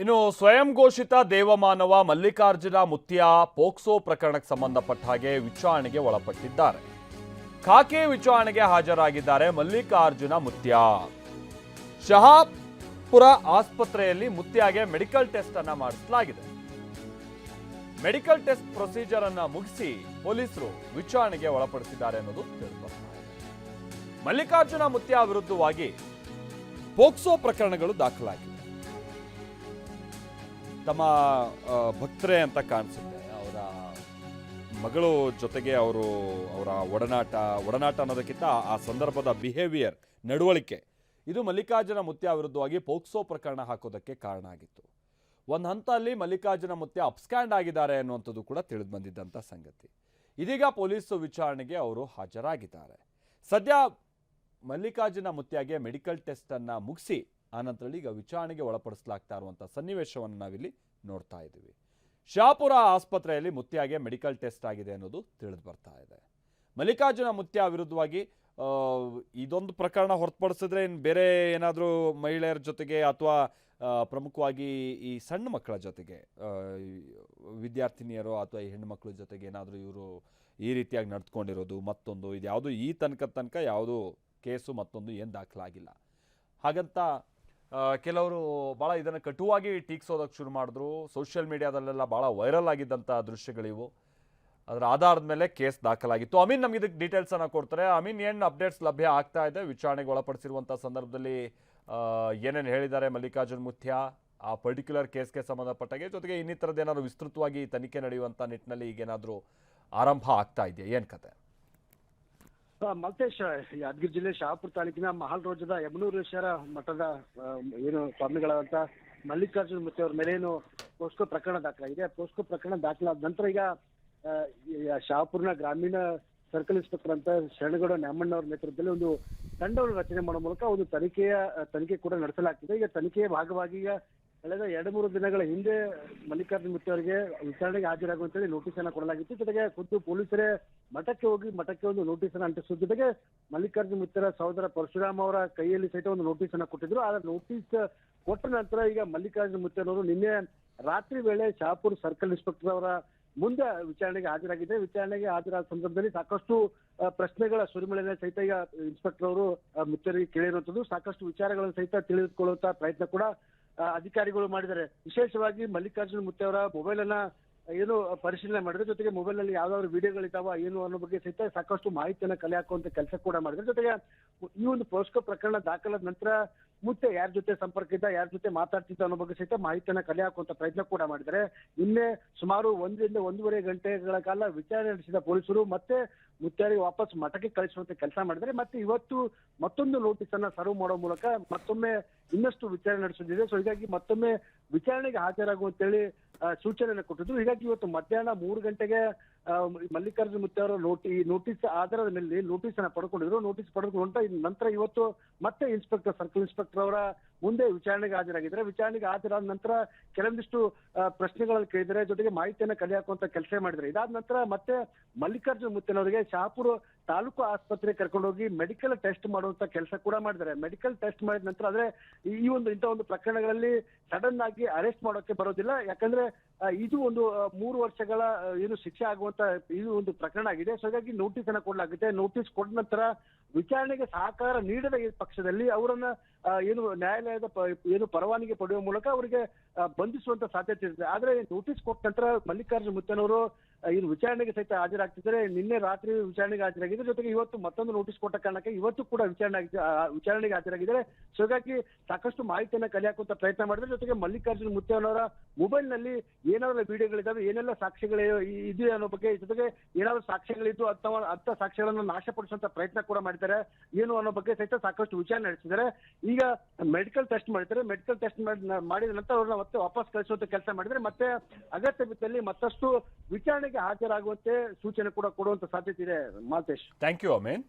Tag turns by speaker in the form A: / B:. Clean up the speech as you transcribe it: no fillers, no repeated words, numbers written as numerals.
A: ಇನ್ನು ಸ್ವಯಂ ಘೋಷಿತ ದೇವಮಾನವ ಮಲ್ಲಿಕಾರ್ಜುನ ಮುತ್ಯ ಪೋಕ್ಸೋ ಪ್ರಕರಣಕ್ಕೆ ಸಂಬಂಧಪಟ್ಟ ಹಾಗೆ ವಿಚಾರಣೆಗೆ ಒಳಪಟ್ಟಿದ್ದಾರೆ. ಖಾಕಿ ವಿಚಾರಣೆಗೆ ಹಾಜರಾಗಿದ್ದಾರೆ ಮಲ್ಲಿಕಾರ್ಜುನ ಮುತ್ಯ. ಶಹಾಪುರ ಆಸ್ಪತ್ರೆಯಲ್ಲಿ ಮುತ್ಯಾಗೆ ಮೆಡಿಕಲ್ ಟೆಸ್ಟ್ ಅನ್ನ ಮಾಡಿಸಲಾಗಿದೆ. ಮೆಡಿಕಲ್ ಟೆಸ್ಟ್ ಪ್ರೊಸೀಜರ್ ಅನ್ನ ಮುಗಿಸಿ ಪೊಲೀಸರು ವಿಚಾರಣೆಗೆ ಒಳಪಡಿಸಿದ್ದಾರೆ ಅನ್ನೋದು ತಿಳಿದುಬಂದಿದೆ. ಮಲ್ಲಿಕಾರ್ಜುನ ಮುತ್ಯ ವಿರುದ್ಧವಾಗಿ ಪೋಕ್ಸೋ ಪ್ರಕರಣಗಳು ದಾಖಲಾಗಿವೆ. ತಮ್ಮ ಭಕ್ತರೇ ಅಂತ ಕಾಣಿಸುತ್ತೆ. ಅವರ ಮಗಳು ಜೊತೆಗೆ ಅವರ ಒಡನಾಟ ಅನ್ನೋದಕ್ಕಿಂತ ಆ ಸಂದರ್ಭದ ಬಿಹೇವಿಯರ್, ನಡವಳಿಕೆ, ಇದು ಮಲ್ಲಿಕಾರ್ಜುನ ಮುತ್ಯ ವಿರುದ್ಧವಾಗಿ ಪೋಕ್ಸೋ ಪ್ರಕರಣ ಹಾಕೋದಕ್ಕೆ ಕಾರಣ ಆಗಿತ್ತು. ಒಂದು ಹಂತದಲ್ಲಿ ಮಲ್ಲಿಕಾರ್ಜುನ ಮುತ್ಯ ಅಪ್ಸ್ಕ್ಯಾಂಡ್ ಆಗಿದ್ದಾರೆ ಅನ್ನುವಂಥದ್ದು ಕೂಡ ತಿಳಿದು ಬಂದಿದ್ದಂಥ ಸಂಗತಿ. ಇದೀಗ ಪೊಲೀಸರು ವಿಚಾರಣೆಗೆ ಅವರು ಹಾಜರಾಗಿದ್ದಾರೆ. ಸದ್ಯ ಮಲ್ಲಿಕಾರ್ಜುನ ಮುತ್ಯಗೆ ಮೆಡಿಕಲ್ ಟೆಸ್ಟ್ ಅನ್ನ ಮುಗಿಸಿ ಆನಂತರ ಈಗ ವಿಚಾರಣೆಗೆ ಒಳಪಡಿಸಲಾಗ್ತಾ ಇರುವಂಥ ಸನ್ನಿವೇಶವನ್ನು ನಾವಿಲ್ಲಿ ನೋಡ್ತಾ ಇದ್ದೀವಿ. ಶಹಾಪುರ ಆಸ್ಪತ್ರೆಯಲ್ಲಿ ಮುತ್ಯಾಗೆ ಮೆಡಿಕಲ್ ಟೆಸ್ಟ್ ಆಗಿದೆ ಅನ್ನೋದು ತಿಳಿದು ಬರ್ತಾ ಇದೆ. ಮಲ್ಲಿಕಾರ್ಜುನ ಮುತ್ಯ ವಿರುದ್ಧವಾಗಿ ಇದೊಂದು ಪ್ರಕರಣ ಹೊರತುಪಡಿಸಿದ್ರೆ ಇನ್ನು ಬೇರೆ ಏನಾದರೂ ಮಹಿಳೆಯರ ಜೊತೆಗೆ ಅಥವಾ ಪ್ರಮುಖವಾಗಿ ಈ ಸಣ್ಣ ಮಕ್ಕಳ ಜೊತೆಗೆ ವಿದ್ಯಾರ್ಥಿನಿಯರು ಅಥವಾ ಈ ಹೆಣ್ಣುಮಕ್ಕಳ ಜೊತೆಗೆ ಏನಾದರೂ ಇವರು ಈ ರೀತಿಯಾಗಿ ನಡೆದುಕೊಂಡಿರೋದು ಮತ್ತೊಂದು ಇದ್ಯಾವುದು ಈ ತನಕ ಯಾವುದು ಕೇಸು ಮತ್ತೊಂದು ಏನು ದಾಖಲಾಗಿಲ್ಲ. ಹಾಗಂತ ಕೆಲವರು ಭಾಳ ಇದನ್ನು ಕಟುವಾಗಿ ಟೀಕಿಸೋದಕ್ಕೆ ಶುರು ಮಾಡಿದ್ರು. ಸೋಷಿಯಲ್ ಮೀಡಿಯಾದಲ್ಲೆಲ್ಲ ಭಾಳ ವೈರಲ್ ಆಗಿದ್ದಂಥ ದೃಶ್ಯಗಳಿವು. ಅದರ ಆಧಾರದ ಮೇಲೆ ಕೇಸ್ ದಾಖಲಾಗಿತ್ತು. ಅಮೀನ್ ನಮ್ಗೆ ಇದಕ್ಕೆ ಡೀಟೇಲ್ಸನ್ನು ಕೊಡ್ತಾರೆ. ಅಮೀನ್, ಏನು ಅಪ್ಡೇಟ್ಸ್ ಲಭ್ಯ ಆಗ್ತಾ ಇದೆ? ವಿಚಾರಣೆಗೆ ಒಳಪಡಿಸಿರುವಂಥ ಸಂದರ್ಭದಲ್ಲಿ ಏನೇನು ಹೇಳಿದ್ದಾರೆ ಮಲ್ಲಿಕಾರ್ಜುನ ಮುತ್ಯ ಆ ಪರ್ಟಿಕ್ಯುಲರ್ ಕೇಸ್ಗೆ ಸಂಬಂಧಪಟ್ಟಾಗೆ, ಜೊತೆಗೆ ಇನ್ನಿತರದ್ದು ಏನಾದರೂ ವಿಸ್ತೃತವಾಗಿ ತನಿಖೆ ನಡೆಯುವಂಥ ನಿಟ್ಟಿನಲ್ಲಿ ಈಗೇನಾದರೂ ಆರಂಭ ಆಗ್ತಾ ಇದೆಯಾ? ಏನು ಕತೆ?
B: ಮಲ್ತೇಶ್, ಯಾದಗಿರಿ ಜಿಲ್ಲೆ ಶಹಾಪುರ ತಾಲೂಕಿನ ಮಹಾಲ್ ರೋಜದ ಯಮನೂರೇಶ್ವರ ಮಠದ ಏನು ಸ್ವಾಮಿಗಳಾದಂತ ಮಲ್ಲಿಕಾರ್ಜುನ ಮುತ್ಯ ಅವ್ರ ಮೇಲೆ ಏನು ಪೋಸ್ಕೋ ಪ್ರಕರಣ ದಾಖಲಾಗಿದೆ. ಪೋಸ್ಕೋ ಪ್ರಕರಣ ದಾಖಲಾದ ನಂತರ ಈಗ ಶಹಾಪುರ್ನ ಗ್ರಾಮೀಣ ಸರ್ಕಲ್ ಇನ್ಸ್ಪೆಕ್ಟರ್ ಅಂತ ಶರಣಗೌಡ ನ್ಯಾಮಣ್ಣ ಅವರ ನೇತೃತ್ವದಲ್ಲಿ ಒಂದು ತಂಡವನ್ನು ರಚನೆ ಮಾಡೋ ಮೂಲಕ ಒಂದು ತನಿಖೆ ಕೂಡ ನಡೆಸಲಾಗ್ತಿದೆ. ಈಗ ತನಿಖೆಯ ಭಾಗವಾಗಿ ಈಗ ಕಳೆದ 2-3 ದಿನಗಳ ಹಿಂದೆ ಮಲ್ಲಿಕಾರ್ಜುನ ಮುತ್ಯ ಅವರಿಗೆ ವಿಚಾರಣೆಗೆ ಹಾಜರಾಗುವಂತೇಳಿ ನೋಟಿಸ್ ಅನ್ನ ಕೊಡಲಾಗಿತ್ತು. ಜೊತೆಗೆ ಖುದ್ದು ಪೊಲೀಸರೇ ಮಠಕ್ಕೆ ಒಂದು ನೋಟಿಸ್ ಅನ್ನ ಅಂಟಿಸುವ ಜೊತೆಗೆ ಮಲ್ಲಿಕಾರ್ಜುನ ಮುತ್ಯರ ಸಹೋದರ ಪರಶುರಾಮ್ ಅವರ ಕೈಯಲ್ಲಿ ಸಹಿತ ಒಂದು ನೋಟಿಸ್ ಅನ್ನ ಕೊಟ್ಟಿದ್ರು. ಆ ನೋಟಿಸ್ ಕೊಟ್ಟ ನಂತರ ಈಗ ಮಲ್ಲಿಕಾರ್ಜುನ ಮುತ್ಯನವರು ನಿನ್ನೆ ರಾತ್ರಿ ವೇಳೆ ಶಹಾಪುರ ಸರ್ಕಲ್ ಇನ್ಸ್ಪೆಕ್ಟರ್ ಅವರ ಮುಂದೆ ವಿಚಾರಣೆಗೆ ಹಾಜರಾಗಿದೆ. ವಿಚಾರಣೆಗೆ ಹಾಜರಾದ ಸಂದರ್ಭದಲ್ಲಿ ಸಾಕಷ್ಟು ಪ್ರಶ್ನೆಗಳ ಸುರಿಮಳೆನ ಸಹಿತ ಈಗ ಇನ್ಸ್ಪೆಕ್ಟರ್ ಅವರು ಮುತ್ಯರಿಗೆ ಕೇಳಿರುವಂತದ್ದು. ಸಾಕಷ್ಟು ವಿಚಾರಗಳನ್ನು ಸಹಿತ ತಿಳಿದುಕೊಳ್ಳುವಂತ ಪ್ರಯತ್ನ ಕೂಡ ಅಧಿಕಾರಿಗಳು ಮಾಡಿದ್ದಾರೆ. ವಿಶೇಷವಾಗಿ ಮಲ್ಲಿಕಾರ್ಜುನ ಮುತ್ಯ ಅವರ ಮೊಬೈಲ್ ಅನ್ನ ಏನು ಪರಿಶೀಲನೆ ಮಾಡಿದ್ರೆ, ಜೊತೆಗೆ ಮೊಬೈಲ್ ನಲ್ಲಿ ಯಾವ್ದಾದ್ರು ವಿಡಿಯೋಗಳಿದಾವ ಏನು ಅನ್ನೋ ಬಗ್ಗೆ ಸಹಿತ ಸಾಕಷ್ಟು ಮಾಹಿತಿಯನ್ನ ಕಲೆ ಹಾಕುವಂತ ಕೆಲಸ ಕೂಡ ಮಾಡಿದ್ರೆ. ಜೊತೆಗೆ ಈ ಒಂದು ಪೋಸ್ಕೋ ಪ್ರಕರಣ ದಾಖಲಾದ ನಂತರ ಮುತ್ಯ ಯಾರ ಜೊತೆ ಸಂಪರ್ಕ ಇದ್ದ, ಯಾರ ಜೊತೆ ಮಾತಾಡ್ತಿದ್ದ ಅನ್ನೋ ಬಗ್ಗೆ ಸಹಿತ ಮಾಹಿತಿಯನ್ನ ಕಲೆ ಹಾಕುವಂತ ಪ್ರಯತ್ನ ಕೂಡ ಮಾಡಿದ್ದಾರೆ. ನಿನ್ನೆ ಸುಮಾರು 1-1.5 ಗಂಟೆಗಳ ಕಾಲ ವಿಚಾರಣೆ ನಡೆಸಿದ ಪೊಲೀಸರು ಮತ್ತೆ ಮುತ್ಯರಿಗೆ ವಾಪಸ್ ಮಠಕ್ಕೆ ಕಳಿಸುವಂತ ಕೆಲಸ ಮಾಡಿದ್ದಾರೆ. ಮತ್ತೆ ಇವತ್ತು ಮತ್ತೊಂದು ನೋಟಿಸ್ ಅನ್ನ ಸರ್ವ್ ಮಾಡೋ ಮೂಲಕ ಮತ್ತೊಮ್ಮೆ ಇನ್ನಷ್ಟು ವಿಚಾರಣೆ ನಡೆಸುತ್ತಿದೆ. ಸೊ ಹೀಗಾಗಿ ಮತ್ತೊಮ್ಮೆ ವಿಚಾರಣೆಗೆ ಹಾಜರಾಗುವಂತೇಳಿ ಸೂಚನೆಯನ್ನು ಕೊಟ್ಟಿದ್ರು. ಹೀಗಾಗಿ ಇವತ್ತು ಮಧ್ಯಾಹ್ನ 3 ಗಂಟೆಗೆ ಮಲ್ಲಿಕಾರ್ಜುನ ಮುತ್ಯ ಅವರು ನೋಟಿಸ್ ಆಧಾರದ ಮೇಲೆ ನೋಟಿಸ್ ಅನ್ನ ಪಡ್ಕೊಂಡಿದ್ರು. ನೋಟಿಸ್ ಪಡೆದುಕೊಂಡ ನಂತರ ಇವತ್ತು ಮತ್ತೆ ಸರ್ಕಲ್ ಇನ್ಸ್ಪೆಕ್ಟರ್ ಅವರ ಮುಂದೆ ವಿಚಾರಣೆಗೆ ಹಾಜರಾಗಿದ್ದಾರೆ. ವಿಚಾರಣೆಗೆ ಹಾಜರಾದ ನಂತರ ಕೆಲವೊಂದಿಷ್ಟು ಪ್ರಶ್ನೆಗಳನ್ನು ಕೇಳಿದರೆ, ಜೊತೆಗೆ ಮಾಹಿತಿಯನ್ನ ಕಲೆ ಹಾಕುವಂತ ಕೆಲಸ ಮಾಡಿದ್ದಾರೆ. ಇದಾದ ನಂತರ ಮತ್ತೆ ಮಲ್ಲಿಕಾರ್ಜುನ ಮುತ್ಯನವರಿಗೆ ಶಹಾಪುರ ತಾಲೂಕು ಆಸ್ಪತ್ರೆಗೆ ಕರ್ಕೊಂಡೋಗಿ ಮೆಡಿಕಲ್ ಟೆಸ್ಟ್ ಮಾಡುವಂತ ಕೆಲಸ ಕೂಡ ಮಾಡಿದ್ದಾರೆ. ಮೆಡಿಕಲ್ ಟೆಸ್ಟ್ ಮಾಡಿದ ನಂತರ ಆದ್ರೆ ಇಂಥ ಒಂದು ಪ್ರಕರಣಗಳಲ್ಲಿ ಸಡನ್ ಆಗಿ ಅರೆಸ್ಟ್ ಮಾಡೋಕೆ ಬರೋದಿಲ್ಲ. ಯಾಕಂದ್ರೆ ಇದು ಒಂದು 3 ವರ್ಷಗಳ ಏನು ಶಿಕ್ಷೆ ಆಗುವಂತ ಇದು ಒಂದು ಪ್ರಕರಣ ಆಗಿದೆ. ಸೊ ಹಾಗಾಗಿ ನೋಟಿಸ್ ಅನ್ನ ಕೊಡಲಾಗುತ್ತೆ. ನೋಟಿಸ್ ಕೊಟ್ಟ ನಂತರ ವಿಚಾರಣೆಗೆ ಸಹಕಾರ ನೀಡದ ಪಕ್ಷದಲ್ಲಿ ಅವರನ್ನ ಏನು ನ್ಯಾಯಾಲಯದ ಏನು ಪರವಾನಗಿ ಪಡೆಯುವ ಮೂಲಕ ಅವರಿಗೆ ಬಂಧಿಸುವಂತ ಸಾಧ್ಯತೆ ಇದೆ. ಆದ್ರೆ ನೋಟಿಸ್ ಕೊಟ್ಟ ನಂತರ ಮಲ್ಲಿಕಾರ್ಜುನ ಮುತ್ಯನವರು ಇದು ವಿಚಾರಣೆಗೆ ಸಹಿತ ಹಾಜರಾಗ್ತಿದ್ದಾರೆ. ನಿನ್ನೆ ರಾತ್ರಿ ವಿಚಾರಣೆಗೆ ಹಾಜರಾಗಿದ್ದಾರೆ. ಜೊತೆಗೆ ಇವತ್ತು ಮತ್ತೊಂದು ನೋಟಿಸ್ ಕೊಟ್ಟ ಕಾರಣಕ್ಕೆ ಇವತ್ತು ಕೂಡ ವಿಚಾರಣೆಗೆ ಹಾಜರಾಗಿದ್ದಾರೆ. ಸೊ ಹಾಗಾಗಿ ಸಾಕಷ್ಟು ಮಾಹಿತಿಯನ್ನ ಕಲೆ ಹಾಕುವಂತ ಪ್ರಯತ್ನ ಮಾಡಿದ್ರೆ, ಜೊತೆಗೆ ಮಲ್ಲಿಕಾರ್ಜುನ ಮುತ್ಯನವರ ಮೊಬೈಲ್ ನಲ್ಲಿ ಏನಾದ್ರು ವಿಡಿಯೋಗಳಿದಾವೆ, ಏನೆಲ್ಲ ಸಾಕ್ಷ್ಯಗಳು ಇದೆ ಅನ್ನೋ ಬಗ್ಗೆ, ಜೊತೆಗೆ ಏನಾದ್ರು ಸಾಕ್ಷ್ಯಗಳಿದ್ದು ಅಥವಾ ಅಂಥ ಸಾಕ್ಷ್ಯಗಳನ್ನು ನಾಶಪಡಿಸುವಂತ ಪ್ರಯತ್ನ ಕೂಡ ಮಾಡಿದ್ದಾರೆ ಏನು ಅನ್ನೋ ಬಗ್ಗೆ ಸಹಿತ ಸಾಕಷ್ಟು ವಿಚಾರಣೆ ನಡೆಸಿದ್ದಾರೆ. ಈಗ ಮೆಡಿಕಲ್ ಟೆಸ್ಟ್ ಮಾಡಿದ್ದಾರೆ. ಮೆಡಿಕಲ್ ಟೆಸ್ಟ್ ಮಾಡಿದ ನಂತರ ಅವ್ರನ್ನ ಮತ್ತೆ ವಾಪಸ್ ಕಳಿಸುವಂತ ಕೆಲಸ ಮಾಡಿದ್ರೆ, ಮತ್ತೆ ಅಗತ್ಯ ಬಿದ್ದಲ್ಲಿ ಮತ್ತಷ್ಟು ವಿಚಾರಣೆಗೆ ಹಾಜರಾಗುವಂತೆ ಸೂಚನೆ ಕೂಡ ಕೊಡುವಂತ ಸಾಧ್ಯತೆ ಇದೆ. Malthesh,
A: thank you Amin.